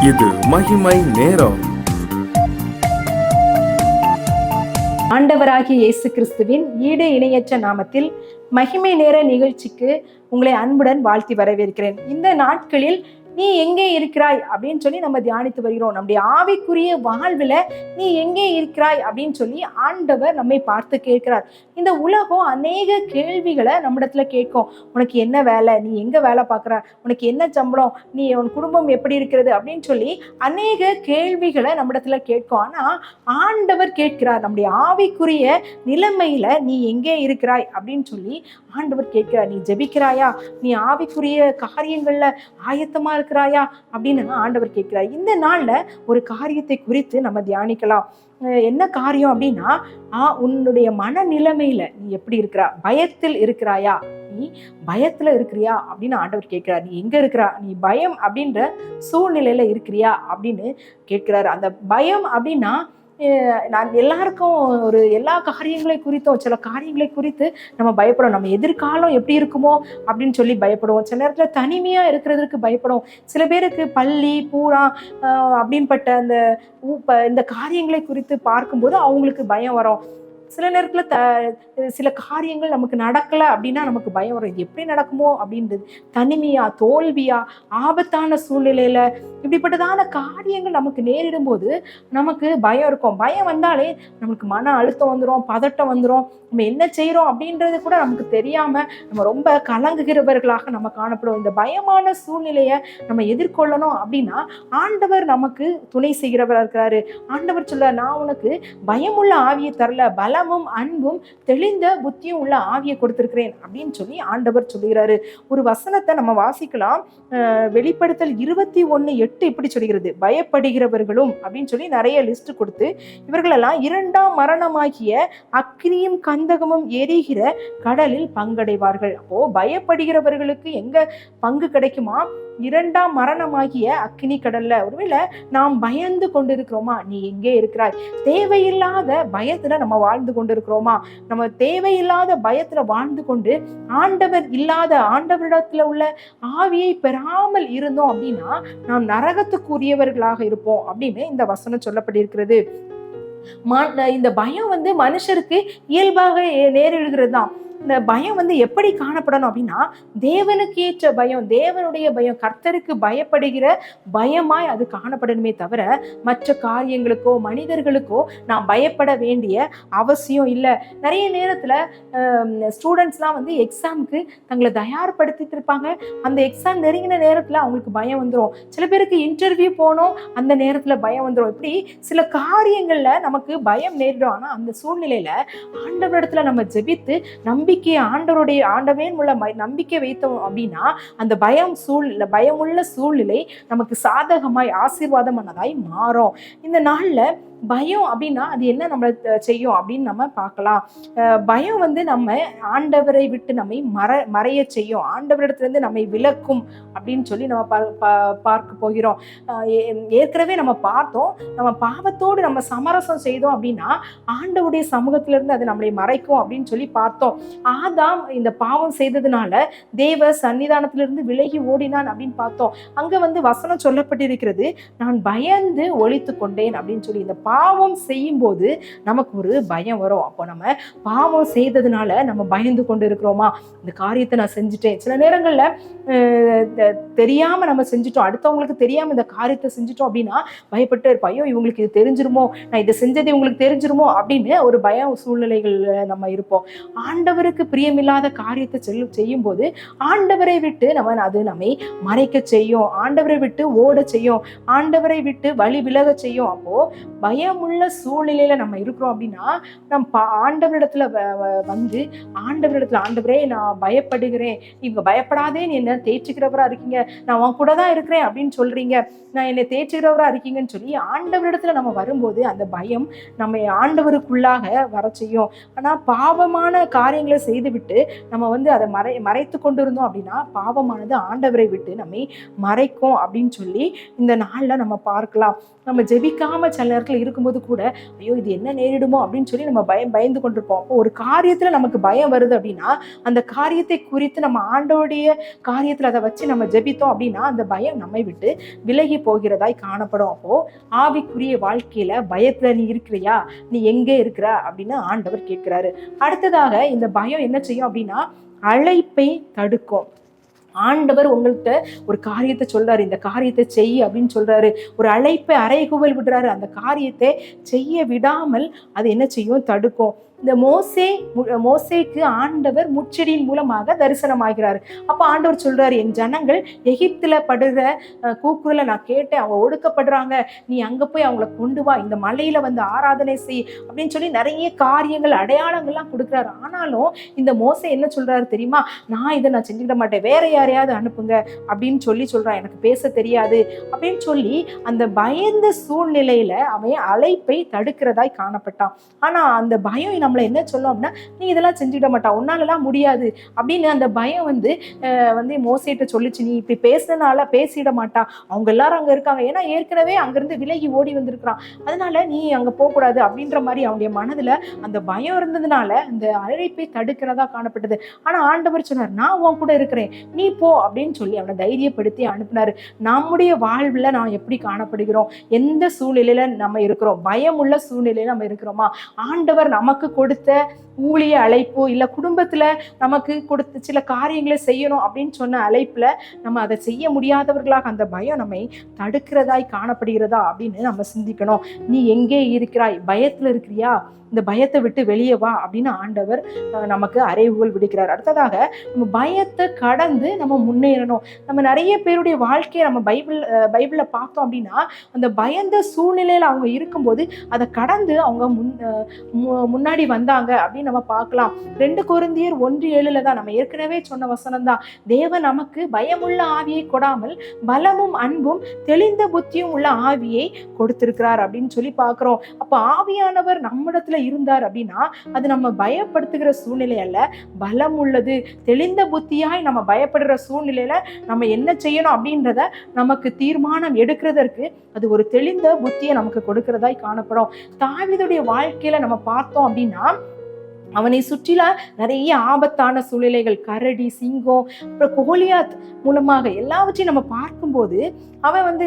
இது மகிமை நேரம். ஆண்டவராகிய இயேசு கிறிஸ்துவின் ஈடு இணையற்ற நாமத்தில் மகிமை நேர நிகழ்ச்சிக்கு உங்களை அன்புடன் வாழ்த்தி வரவேற்கிறேன். இந்த நாட்களில் நீ எங்கே இருக்கிறாய் அப்படின்னு சொல்லி நம்ம தியானித்து வருகிறோம். நம்முடைய ஆவிக்குரிய வாழ்வில் நீ எங்கே இருக்கிறாய் அப்படின்னு சொல்லி ஆண்டவர் நம்மை பார்த்து கேட்கிறார். இந்த உலகம் அநேக கேள்விகளை நம்மிடத்துல கேட்கும். உனக்கு என்ன வேலை, நீ எங்க வேலை பார்க்குற, உனக்கு என்ன சம்பளம், நீ உன் குடும்பம் எப்படி இருக்கிறது அப்படின்னு சொல்லி அநேக கேள்விகளை நம்மிடத்துல கேட்கும். ஆனா ஆண்டவர் கேட்கிறார், நம்முடைய ஆவிக்குரிய நிலைமையில நீ எங்கே இருக்கிறாய் அப்படின்னு சொல்லி ஆண்டவர் கேட்கிறார். நீ ஜெபிக்கிறாயா, நீ ஆவிக்குரிய காரியங்கள்ல ஆயத்தமா இருக்கிறாயா அப்படின்னு ஆண்டவர் கேட்கிறார். இந்த நாள்ல ஒரு காரியத்தை குறித்து நம்ம தியானிக்கலாம். என்ன காரியம் அப்படின்னா, உன்னுடைய மனநிலைமையில நீ எப்படி இருக்கிறா, பயத்தில் இருக்கிறாயா, நீ பயத்துல இருக்கிறியா அப்படின்னு ஆண்டவர் கேட்கிறார். நீ எங்க இருக்கிறா, நீ பயம் அப்படின்ற சூழ்நிலையில இருக்கிறியா அப்படின்னு கேட்கிறாரு. அந்த பயம் அப்படின்னா நான் எல்லாருக்கும் எல்லா காரியங்களை குறித்தும் சில காரியங்களை குறித்து நம்ம பயப்படுவோம். நம்ம எதிர்காலம் எப்படி இருக்குமோ அப்படின்னு சொல்லி பயப்படுவோம். சில நேரத்தில் தனிமையா இருக்கிறதுக்கு பயப்படுவோம். சில பேருக்கு பள்ளி பூரா அப்படின்பட்ட இந்த காரியங்களை குறித்து பார்க்கும்போது அவங்களுக்கு பயம் வரும். சில நேரத்தில் சில காரியங்கள் நமக்கு நடக்கலை அப்படின்னா நமக்கு பயம் வரும். இது எப்படி நடக்குமோ அப்படின்றது, தனிமையா, தோல்வியா, ஆபத்தான சூழ்நிலையில இப்படிப்பட்டதான காரியங்கள் நமக்கு நேரிடும் போது நமக்கு பயம் இருக்கும். பயம் வந்தாலே நமக்கு மன அழுத்தம் வந்துடும், பதட்டம் வந்துடும். நம்ம என்ன செய்கிறோம் அப்படின்றது கூட நமக்கு தெரியாம நம்ம ரொம்ப கலங்குகிறவர்களாக நம்ம காணப்படுவோம். இந்த பயமான சூழ்நிலையை நம்ம எதிர்கொள்ளணும் அப்படின்னா ஆண்டவர் நமக்கு துணை செய்கிறவராக இருக்கிறாரு. ஆண்டவர் சொல்றார், நான் உனக்கு பயமுள்ள ஆவியை தரல, பலமும் அன்பும் தெளிந்த புத்தியும் உள்ள ஆவியை கொடுத்திருக்கிறேன் அப்படின்னு சொல்லி ஆண்டவர் சொல்லுகிறாரு. ஒரு வசனத்தை நம்ம வாசிக்கலாம். வெளிப்படுத்தல் 21:8 இப்படி சொல்கிறது, பயப்படுகிறவர்களும் அப்படின்னு சொல்லி நிறைய லிஸ்ட் கொடுத்து இவர்களெல்லாம் இரண்டாம் மரணமாகிய அக்கினியும் கந்தகமும் எரிகிற கடலில் பங்கடைவார்கள். அப்போ பயப்படுகிறவர்களுக்கு எங்க பங்கு கிடைக்குமா? இரண்டாம் மரணமாகிய அக்கினி கடல்ல. ஒருவேளை நாம் பயந்து கொண்டிருக்கிறோமா? நீ எங்கே இருக்கிறாய்? தேவையில்லாத பயத்துல நம்ம வாழ்ந்து கொண்டிருக்கிறோமா? நம்ம தேவையில்லாத பயத்துல வாழ்ந்து கொண்டு ஆண்டவர் இல்லாத, ஆண்டவரிடத்துல உள்ள ஆவியை பெறாமல் இருந்தோம் அப்படின்னா நாம் நரகத்துக்குரியவர்களாக இருப்போம் அப்படின்னு இந்த வசனம் சொல்லப்பட்டிருக்கிறது. இந்த பயம் மனுஷருக்கு இயல்பாக நேரிடுகிறது தான். இந்த பயம் எப்படி காணப்படணும் அப்படின்னா, தேவனுக்கு ஏற்ற பயம், தேவனுடைய பயம், கர்த்தருக்கு பயப்படுகிற பயமாய் அது காணப்படணுமே தவிர மற்ற காரியங்களுக்கோ மனிதர்களுக்கோ நான் பயப்பட வேண்டிய அவசியம் இல்லை. நிறைய நேரத்தில் ஸ்டூடெண்ட்ஸ்லாம் எக்ஸாமுக்கு தங்களை தயார்படுத்திட்டு இருப்பாங்க. அந்த எக்ஸாம் நெருங்கின நேரத்தில் அவங்களுக்கு பயம் வந்துடும். சில பேருக்கு இன்டர்வியூ போனோம், அந்த நேரத்தில் பயம் வந்துடும். இப்படி சில காரியங்களில் நமக்கு பயம் நேரிடும். ஆனால் அந்த சூழ்நிலையில் ஆண்டவரிடத்துல நம்ம ஜெபித்து ஆண்டவரின் உள்ள நம்பிக்கை வைத்தோம் அப்படின்னா அந்த பயமுள்ள சூழ்நிலை நமக்கு சாதகமாய் ஆசீர்வாதமானதாய் மாறும். இந்த நாள்ல பயம் அப்படின்னா அது என்ன நம்மளை செய்யும் அப்படின்னு நம்ம பார்க்கலாம். பயம் நம்ம ஆண்டவரை விட்டு நம்மை மறைய செய்யும், ஆண்டவரிடத்துலேருந்து நம்மை விலக்கும் அப்படின்னு சொல்லி நம்ம பார்க்க போகிறோம். ஏற்கனவே நம்ம பார்த்தோம், நம்ம பாவத்தோடு நம்ம சமரசம் செய்தோம் அப்படின்னா ஆண்டவருடைய சமூகத்திலிருந்து அது நம்மளை மறைக்கும் அப்படின்னு சொல்லி பார்த்தோம். ஆதாம் இந்த பாவம் செய்ததுனால தேவ சன்னிதானத்திலிருந்து விலகி ஓடினான் அப்படின்னு பார்த்தோம். அங்க வசனம் சொல்லப்பட்டிருக்கிறது, நான் பயந்து ஒளித்து கொண்டேன் அப்படின்னு சொல்லி. இந்த பாவம் செய்யும் போது நமக்கு ஒரு பயம் வரும். அப்போ நம்ம பாவம் செய்ததுனால நம்ம பயந்து கொண்டு இருக்கிறோமா? இந்த காரியத்தை நான் செஞ்சுட்டேன். சில நேரங்கள்ல தெரியாம நம்ம செஞ்சுட்டோம், அடுத்தவங்களுக்கு தெரியாம இந்த காரியத்தை செஞ்சுட்டோம் அப்படின்னா பயப்பட்டு இருப்போம். ஐயோ, இவங்களுக்கு இது தெரிஞ்சிருமோ, நான் இதை செஞ்சது இவங்களுக்கு தெரிஞ்சிருமோ அப்படின்னு ஒரு பயம் சூழ்நிலைகள் நம்ம இருப்போம். ஆண்டவருக்கு பிரியமில்லாத காரியத்தை செய்யும் போது ஆண்டவரை விட்டு அது நம்மை மறைக்க செய்யும், ஆண்டவரை விட்டு ஓட செய்யும், ஆண்டவரை விட்டு வழி விலக செய்யும். அப்போ பயமுள்ள சூழ்நிலையில நம்ம இருக்கிறோம் அப்படின்னா நம்ம ஆண்டவரிடத்துல ஆண்டவரே நான் பயப்படுகிறேன், நீங்க பயப்படாதேன்னு என்ன தேய்ச்சிக்கிறவரா இருக்கீங்க, நான் உன் கூட தான் இருக்கிறேன் அப்படின்னு சொல்றீங்க, நான் என்னை தேய்ச்சிக்கிறவரா இருக்கீங்கன்னு சொல்லி ஆண்டவரிடத்துல நம்ம வரும்போது அந்த பயம் நம்ம ஆண்டவருக்குள்ளாக வர செய்யும். ஆனா பாவமான காரியங்களை செய்துவிட்டு நம்ம அதை மறைத்து கொண்டு இருந்தோம் அப்படின்னா பாவமானது ஆண்டவரை விட்டு நம்மை மறைக்கும் அப்படின்னு சொல்லி இந்த நாள்ல நம்ம பார்க்கலாம். நம்ம ஜெபிக்காம சில நேரத்தில் இருக்கும்போது கூட ஐயோ இது என்ன நேரிடுமோ அப்படின்னு சொல்லி நம்ம பயந்து கொண்டிருப்போம். அப்போ ஒரு காரியத்துல நமக்கு பயம் வருது அப்படின்னா அந்த காரியத்தை குறித்து நம்ம ஆண்டோடைய காரியத்துல அதை வச்சு நம்ம ஜெபித்தோம் அப்படின்னா அந்த பயம் நம்மை விட்டு விலகி போகிறதாய் காணப்படும். அப்போ ஆவிக்குரிய வாழ்க்கையில பயத்துல நீ இருக்கிறியா, நீ எங்கே இருக்கிற அப்படின்னு ஆண்டவர் கேட்கிறாரு. அடுத்ததாக இந்த பயம் என்ன செய்யும் அப்படின்னா அழைப்பை தடுக்கும். ஆண்டவர் உங்கள்கிட்ட ஒரு காரியத்தை சொல்றாரு, இந்த காரியத்தை செய் அப்படின்னு சொல்றாரு, ஒரு அழைப்பை அறைகூவல் விடுறாரு, அந்த காரியத்தை செய்ய விடாமல் அது என்ன செய்யும், தடுக்கும். இந்த மோசேக்கு ஆண்டவர் முச்செடியின் மூலமாக தரிசனமாகிறார். அப்ப ஆண்டவர் சொல்றாரு, என் ஜனங்கள் எகிப்துல படுற கூக்குரலை நான் கேட்டேன், அவங்க ஒடுக்கப்படுறாங்க, நீ அங்க போய் அவங்கள கொண்டு வா, இந்த மலையில வந்து ஆராதனை செய் அப்படின்னு சொல்லி நிறைய காரியங்கள் அடையாளங்கள்லாம் கொடுக்குறாரு. ஆனாலும் இந்த மோசே என்ன சொல்றாரு தெரியுமா, நான் செஞ்சுக்கிட மாட்டேன், வேற யாரையாவது அனுப்புங்க அப்படின்னு சொல்றான், எனக்கு பேச தெரியாது அப்படின்னு சொல்லி அந்த பயந்த சூழ்நிலையில அவன் அழைப்பை தடுக்கிறதாய் காணப்பட்டான். ஆனா அந்த பயம் நம்மளை என்ன சொல்லும் அப்படின்னா, நீ இதெல்லாம் செஞ்சுக்கிட மாட்டா, உன்னாலலாம் முடியாது அப்படின்னு அந்த பயம் வந்து மோசேட்ட சொல்லிச்சு, நீ இப்படி பேசிட மாட்டா, அவங்க எல்லாரும் அங்க இருக்காங்க, ஏன்னா ஏற்கனவே அங்கிருந்து விலகி ஓடி வந்திருக்கிறான், அதனால நீ அங்க போகக்கூடாது அப்படின்ற மாதிரி அவனுடைய மனதுல அந்த பயம் இருந்ததுனால அந்த அழைப்பை தடுக்கிறதா காணப்பட்டது. ஆனா ஆண்டவர் சொன்னார், நான் உன் கூட இருக்கிறேன், நீ போ அப்படின்னு சொல்லி அவனை தைரியப்படுத்தி அனுப்பினாரு. நம்முடைய வாழ்வுல நாம் எப்படி காணப்படுகிறோம், எந்த சூழ்நிலையில நம்ம இருக்கிறோம், பயம் உள்ள சூழ்நிலையில நம்ம இருக்கிறோமா, ஆண்டவர் நமக்கு கொடுத்த ஊழிய அழைப்பு இல்ல குடும்பத்துல நமக்கு கொடுத்த சில காரியங்களை செய்யணும் அப்படின்னு சொன்ன அழைப்புல நம்ம அதை செய்ய முடியாதவர்களாக அந்த பயம் நம்மை தடுக்கிறதாய் காணப்படுகிறதா அப்படின்னு நம்ம சிந்திக்கணும். நீ எங்கே இருக்கிறாய், பயத்துல இருக்கிறியா, இந்த பயத்தை விட்டு வெளியே வா அப்படின்னு ஆண்டவர் நமக்கு அறைகூவல் விடுக்கிறார். அடுத்ததாக நம்ம பயத்தை கடந்து நம்ம முன்னேறணும். நம்ம நிறைய பேருடைய வாழ்க்கையை நம்ம பைபிள்ல பார்த்தோம் அப்படின்னா அந்த பயந்த சூழ்நிலையில அவங்க இருக்கும்போது அதை கடந்து அவங்க முன்னாடி வந்தாங்க அப்படின்னு நம்ம பார்க்கலாம். 2 கொரிந்தியர் 1:7 தான் நம்ம ஏற்கனவே சொன்ன வசனம் தான், தேவன் நமக்கு பயமுள்ள ஆவியை கொடாமல் பலமும் அன்பும் தெளிந்த புத்தியும் உள்ள ஆவியை கொடுத்திருக்கிறார் அப்படின்னு சொல்லி பார்க்கிறோம். அப்ப ஆவியானவர் நம்மிடத்துல இருந்தார் அப்படின்னா அது நம்ம பயப்படுத்துகிற சூழ்நிலை அல்ல, பலம் உள்ளது தெளிந்த புத்தியாய் நம்ம பயப்படுற சூழ்நிலையில நம்ம என்ன செய்யணும் அப்படின்றத நமக்கு தீர்மானம் எடுக்கிறதற்கு அது ஒரு தெளிந்த புத்தியை நமக்கு கொடுக்கிறதாய் காணப்படும். தாவீதுடைய வாழ்க்கையில நம்ம பார்த்தோம் அப்படின்னா அவனை சுற்றில நிறைய ஆபத்தான சூழ்நிலைகள், கரடி, சிங்கம், அப்புறம் கோலியாத் மூலமாக எல்லாவற்றையும் நம்ம பார்க்கும்போது அவன்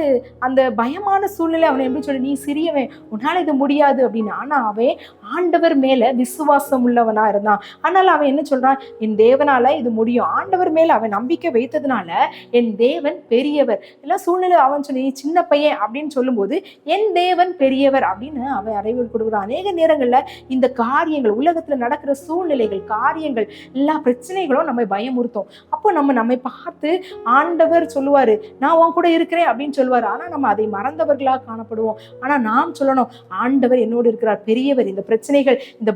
அந்த பயமான சூழ்நிலை அவனை எப்படி சொல்லி, நீ சிறியவன், உன்னால இது முடியாது அப்படின்னு. ஆனா அவன் ஆண்டவர் மேல விசுவாசம் உள்ளவனா இருந்தான். ஆனால் அவன் என்ன சொல்றான், என் தேவனால இது முடியும், ஆண்டவர் மேல அவன் நம்பிக்கை வைத்ததுனால என் தேவன் பெரியவர். எல்லாம் சூழ்நிலை அவன் சொல்லி சின்ன பையன் அப்படின்னு சொல்லும்போது என் தேவன் பெரியவர் அப்படின்னு அவன் அறிவுரை கொடுக்குறான். அநேக நேரங்கள்ல இந்த காரியங்கள் உலகத்துல நடக்கிற சூழ்நிலைகள், காரியங்கள், எல்லா பிரச்சனைகளும் நம்மை பயமுறுத்தும். அப்போ நம்மை பார்த்து ஆண்டவர் சொல்லுவாரு, நான் உன் கூட இருக்கிறேன் அப்படின்னு சொல்லுவாரு. ஆனா நம்ம அதை மறந்தவர்களாக காணப்படுவோம். ஆனா நாம் சொல்லணும், ஆண்டவர் என்னோடு இருக்கிறார், பெரியவர், இந்த பிரச்சனைகள், இந்த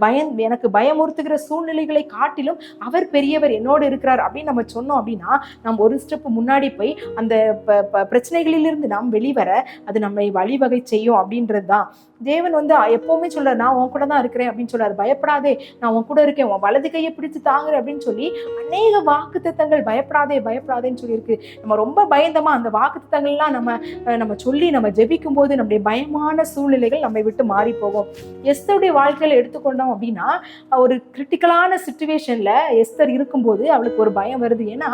எனக்கு பயமுறுத்துகிற சூழ்நிலைகளை காட்டிலும் அவர் பெரியவர், என்னோடு இருக்கிறார் அப்படின்னு நம்ம சொன்னோம் அப்படின்னா நம்ம ஒரு ஸ்டெப் முன்னாடி போய் அந்த பிரச்சனைகளிலிருந்து நாம் வெளிவர அது நம்மை வழிவகை செய்யும் அப்படின்றது தான். தேவன் எப்பவுமே சொல்றாரு, நான் உன் கூட தான் இருக்கிறேன் அப்படின்னு சொல்றாரு, பயப்படாதே, நான் உன் கூட இருக்கேன், உன் வலது கையை பிடிச்சு தாங்குறேன் அப்படின்னு சொல்லி அநேக வாக்குத்தத்தங்கள் பயப்படாதேன்னு சொல்லியிருக்கு. நம்ம ரொம்ப பயந்தமா அந்த வாக்குத்தத்தங்கள்லாம் நம்ம சொல்லி நம்ம ஜெபிக்கும் போது நம்முடைய பயமான சூழ்நிலைகள் நம்மை விட்டு மாறி போகும். எஸ்தருடைய வாழ்க்கையில எடுத்துக்கொண்டோம் அப்படின்னா ஒரு கிரிட்டிக்கலான சிச்சுவேஷன்ல எஸ்தர் இருக்கும்போது அவளுக்கு ஒரு பயம் வருது. ஏன்னா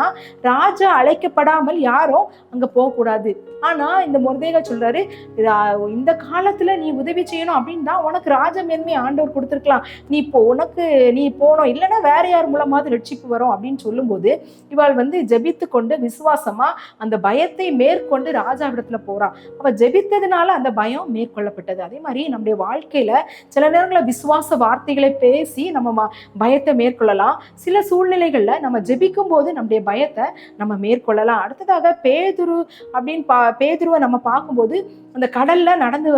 ராஜா அழைக்கப்படாமல் யாரும் அங்க போகக்கூடாது. ஆனா இந்த மொர்தேகா சொல்றாரு, இந்த காலத்துல நீ உதவி செய்யணும் அப்படின்னு தான் உனக்கு ராஜ மேன்மை ஆண்டவர் கொடுத்திருக்கலாம், நீ போனோம், இல்லைன்னா வேற யார் மூலமாவது ரட்சிப்பு வரும் அப்படின்னு சொல்லும்போது இவள் ஜெபித்து கொண்டு விசுவாசமா அந்த பயத்தை மேற்கொண்டு ராஜாவிடத்துல போறா. அவ ஜெபித்ததுனால அந்த பயம் மேற்கொள்ளப்பட்டது. அதே மாதிரி நம்முடைய வாழ்க்கையில சில நேரங்களில் விசுவாச வார்த்தைகளை பேசி நம்ம பயத்தை மேற்கொள்ளலாம். சில சூழ்நிலைகள்ல நம்ம ஜெபிக்கும் போது நம்முடைய பயத்தை நம்ம மேற்கொள்ளலாம். அடுத்ததாக பேதுருவை நம்ம பார்க்கும்போது அந்த கடல்ல நடந்து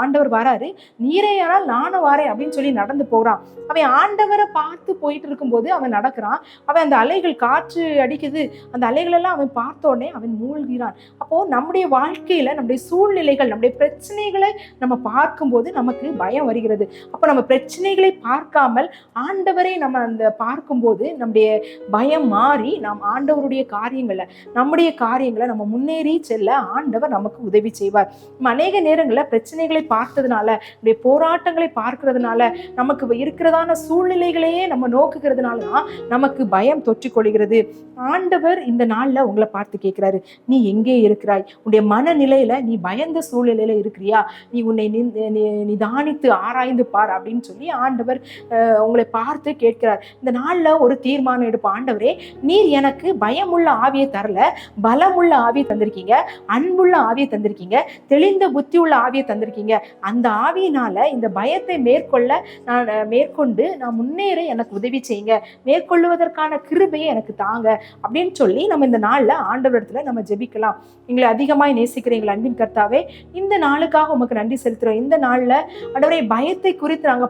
ஆண்டவர் வராரு, நீரே ஆனால் நானும் வாரேன் அப்படின்னு சொல்லி நடந்து போறான். அவன் ஆண்டவரை பார்த்து போயிட்டு இருக்கும்போது அவன் நடக்கிறான். அவன் அந்த அலைகள், காற்று அடிக்குது, அந்த அலைகள் எல்லாம் அவன் பார்த்த உடனே அவன் மூழ்கிறான். அப்போ நம்முடைய வாழ்க்கையில நம்முடைய சூழ்நிலைகள், நம்முடைய பிரச்சனைகளை நம்ம பார்க்கும்போது நமக்கு பயம் வருகிறது. அப்போ நம்ம பிரச்சனைகளை பார்க்காமல் ஆண்டவரை நம்ம அந்த பார்க்கும்போது நம்முடைய பயம் மாறி நாம் ஆண்டவருடைய நம்முடைய காரியங்களை நம்ம முன்னேறி செல்ல ஆண்டவர் நமக்கு உதவி செய்வார். நம்ம அநேக நேரங்களில் பிரச்சனைகளை பார்த்ததுனால, நம்முடைய போராட்டங்களை பார்க்கறதுனால, நமக்கு இருக்கிறதான சூழ்நிலைகளையே நம்ம நோக்குகிறதுனால தான் நமக்கு பயம் தொற்றிக்கொள்கிறது. ஆண்டவர் இந்த நாள்ல உங்களை பார்த்து கேட்கிறாரு, நீ எங்கே இருக்கிறாய்? உன்னுடைய மனநிலையில நீ பயந்த சூழ்நிலையில இருக்கிறியா? நீ உன்னை நிதானித்து ஆராய்ந்து பார் அப்படின்னு சொல்லி ஆண்டவர் உங்களை பார்த்து கேட்கிறார். இந்த நாள்ல ஒரு தீர்மானம் எடுப்போம். ஆண்டவரே, நீர் எனக்கு பயமுள்ள ஆவியை தரல, பலமுள்ள ஆவியை தந்திருக்கீங்க, அன்புள்ள ஆவியை தந்திருக்கீங்க, தெளிந்த புத்தி உள்ள ஆவியை தந்திருக்கீங்க. அந்த ஆவியினால இந்த பயத்தை மேற்கொண்டு நான் முன்னேற எனக்கு உதவி செய்யுங்க, மேற்கொள்வதற்கான கிருபையை எனக்கு தாங்க அப்படின்னு சொல்லி நம்ம இந்த நாள்ல ஆண்டவரிடத்துல நம்ம ஜெபிக்கலாம். எங்களை அதிகமாய் நேசிக்கிறீங்களா அன்பின் கர்த்தாவே, இந்த நாளுக்காக உமக்கு நன்றி செலுத்துறோம். இந்த நாள்ல ஆண்டவரே, பயத்தை குறித்து நாங்க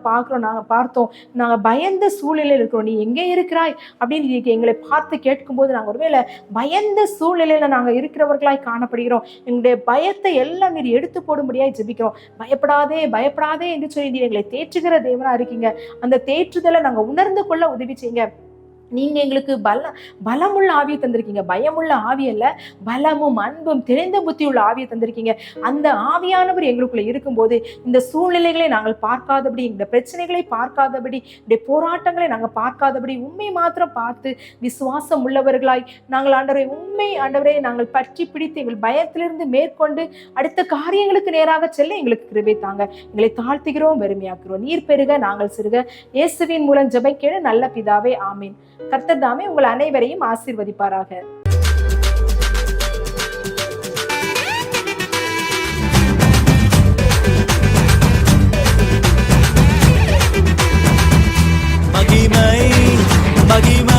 பார்த்தோம், நாங்க பயந்த சூழ்நிலையில் இருக்கிறோம். நீ எங்கே இருக்கிறாய் அப்படின்னு எங்களை பார்த்து கேட்கும்போது நாங்க ஒருவேளை பயந்த சூழ்நிலையில நாங்க இருக்கிறவர்களாய் காணப்படுகிறோம். எங்களுடைய பயத்தை எல்லாம் நீர் எடுத்து போடும்படியாய் ஜெபிக்கிறோம். பயப்படாதே பயப்படாதே என்று சொல்லி நீர் எங்களை தேற்றுகிற தேவனா இருக்கீங்க. அந்த தேற்றுதலை நாங்க உணர்ந்து கொள்ள உதவி செய்யுங்க. நீங்க எங்களுக்கு பலமுள்ள ஆவியை தந்திருக்கீங்க. பயமுள்ள ஆவி அல்ல, பலமும் அன்பும் தெளிந்த புத்தி உள்ள ஆவியை தந்திருக்கீங்க. அந்த ஆவியானவர் எங்களுக்குள்ள இருக்கும்போது இந்த சூழ்நிலைகளை நாங்கள் பார்க்காதபடி, இந்த பிரச்சனைகளை பார்க்காதபடி, இந்த போராட்டங்களை நாங்கள் பார்க்காதபடி உண்மை மாத்திரம் பார்த்து விசுவாசம் உள்ளவர்களாய் நாங்கள் ஆண்டவரை நாங்கள் பற்றி பிடித்து எங்கள் பயத்திலிருந்து மேற்கொண்டு அடுத்த காரியங்களுக்கு நேராக செல்ல எங்களுக்கு கிருபை தாங்க. எங்களை தாழ்த்துகிறோம், வெறுமையாக்குறோம். நீர் பெருக நாங்கள் சிறுக. இயேசுவின் மூலம் ஜெபம் கேளு நல்ல பிதாவே, ஆமீன். கர்த்தர் தாமே உங்கள் அனைவரையும் ஆசீர்வதிப்பாராக. மகிமை மகிமை